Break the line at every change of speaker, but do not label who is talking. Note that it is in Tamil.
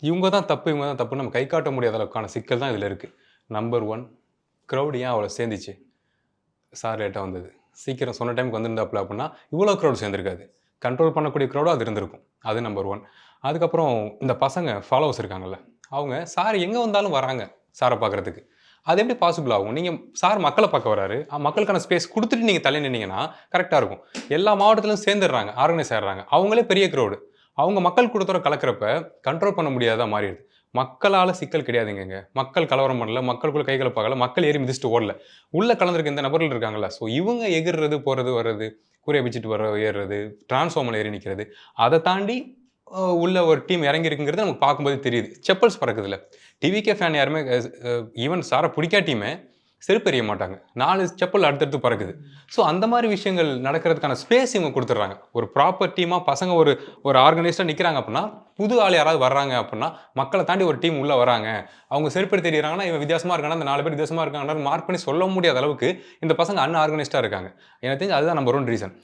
இவங்க தான் தப்பு, இவங்க தான் தப்புன்னு நம்ம கை காட்ட முடியாத அளவுக்கான சிக்கல் தான் இதில இருக்கு. நம்பர் 1 கிரவுட் ஏன் அவ்வளோ சேர்ந்துச்சு? சார் லேட்டா வந்தது. சீக்கிரம் சொன்ன டைம்க்கு வந்திருந்தாப்ல அப்டின்னா, இவ்வளோ கிரவுட் சேர்ந்திருக்காது. கண்ட்ரோல் பண்ணக்கூடிய கிரவுடும் அது இருந்திருக்கும். அது நம்பர் 1. அதுக்கப்புறம் இந்த பசங்க ஃபாலோவர்ஸ் இருக்காங்கல்ல, அவங்க சார் எங்க வந்தாலும் வராங்க, சார பார்க்கறதுக்கு. அது எப்படி பாசிபிள் ஆகும்? நீங்க சார் மக்கள பார்க்க வராரு. மக்களுக்கான ஸ்பேஸ் குடுத்துட்டு நீங்க தள்ளி நின்னீங்கன்னா, கரெக்ட்டா இருக்கும். எல்லா மாவட்டத்திலும் சேர்ந்துடுறாங்க, ஆர்கனைஸ் ஆயிடுறாங்க. அவங்களே பெரிய கிரவுடு. அவங்க மக்கள் கூட்டத்தோட கலக்கிறப்ப, கண்ட்ரோல் பண்ண முடியாததா மாறிடுது. மக்களால சிக்கல் கிடையாதுங்கங்க. மக்கள் கலவரம் பண்ணல, மக்களுக்குள்ள கை கலப்பாகல, மக்கள் ஏறி மிதிச்சுட்டு ஓடல. உள்ள கலந்திருக்க இந்த நபர்கள் இருக்காங்கல்ல, ஸோ இவங்க எகுறுறது, போறது, வர்றது, கூரைய பிச்சுட்டு ஏறுறது, டிரான்ஸ்ஃபார்மர்ல ஏறி நிக்கிறது. அத தாண்டி உள்ள ஒரு டீம் இறங்கியிருக்குங்கிறது நமக்கு பார்க்கும்போதே தெரியுது. செப்பல்ஸ் பறக்குதுல்ல. டிவிகே ஃபேன் யாருமே ஈவன் சார புடிக்காட்டியுமே செருப்பு எறிய மாட்டாங்க. 4 செப்பல் அடுத்தடுத்து பறக்குது. ஸோ அந்த மாரி விஷயங்கள் நடக்கிறதுக்கான ஸ்பேஸ் இவங்க குடுத்துடுறாங்க. ஒரு ப்ராப்பர் டீமா பசங்க ஒரு ஒரு ஆர்கனைஸ்டா நிக்கிறாங்க அப்டின்னா, புது ஆள் யாராவது வர்றாங்க அப்டின்னா, மக்கள தாண்டி ஒரு டீம் உள்ள வராங்க. அவங்க செருப்பு எடுத்து எறியறாங்கன்னா, இவன் வித்தியாசமா இருக்கான்னா, அந்த 4 பேர் வித்தியாசமா இருக்காங்கன்னு மார்க் பண்ணி சொல்ல முடியாத அளவுக்கு இந்த பசங்க அன்ஆர்கனைஸ்டா இருக்காங்க. எனக்கு தெரிஞ்சு அதுதான் நம்பர் 1 ரீசன்.